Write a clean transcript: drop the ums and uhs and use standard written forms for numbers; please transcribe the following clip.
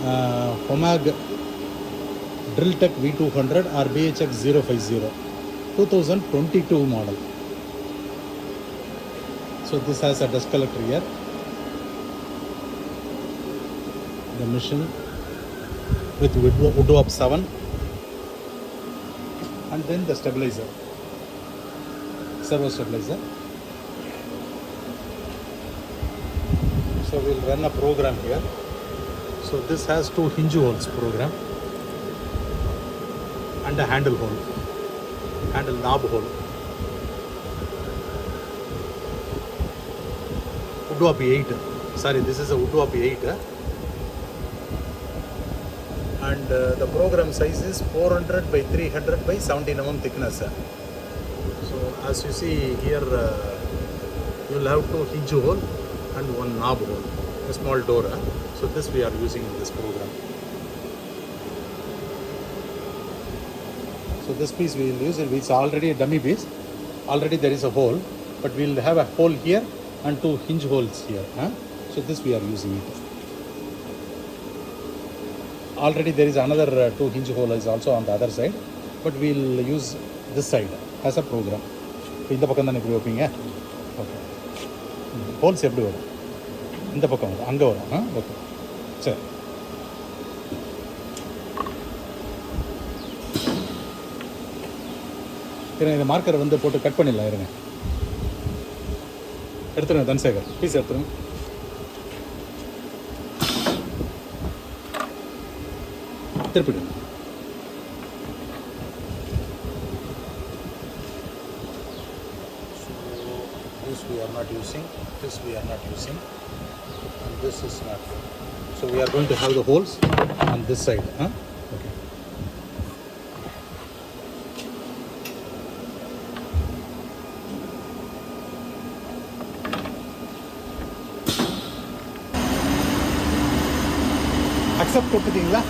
Homag Drill Tech V200 or BHX050 2022 model. So this has a dust collector here, the machine with wood of 7, and then the stabilizer, servo stabilizer. So we'll run a program here. So this has 2 hinge holes program and a handle hole, handle knob hole. Wood of 8. Sorry, this is a wood of 8. And the program size is 400 by 300 by 17 mm thickness. So as you see here, you will have 2 hinge hole and 1 knob hole, a small door. So this we are using in this program. So this piece we will use, it's already a dummy piece. Already there is a hole, but we will have a hole here and 2 hinge holes here. So this we are using it. Already there is another 2 hinge hole is also on the other side, but we will use this side as a program. இந்த பக்கம் தானே இப்படி வைப்பீங்க? Okay. Holes எப்படி வரும்? இந்த பக்கம் வரும், அங்கே வரும். ஓகே, சரி. இருங்க, இந்த மார்க்கர் வந்து போட்டு கட் பண்ணிடலாம். இருங்க, எடுத்துருங்க தன்சேகர், பீஸ் எடுத்துருங்க. திருப்பிடுங்க. This we are not using, this we are not using, and this is not. So we are going to have the holes on this side. Okay. Accept கொடுத்துட்டீங்களா?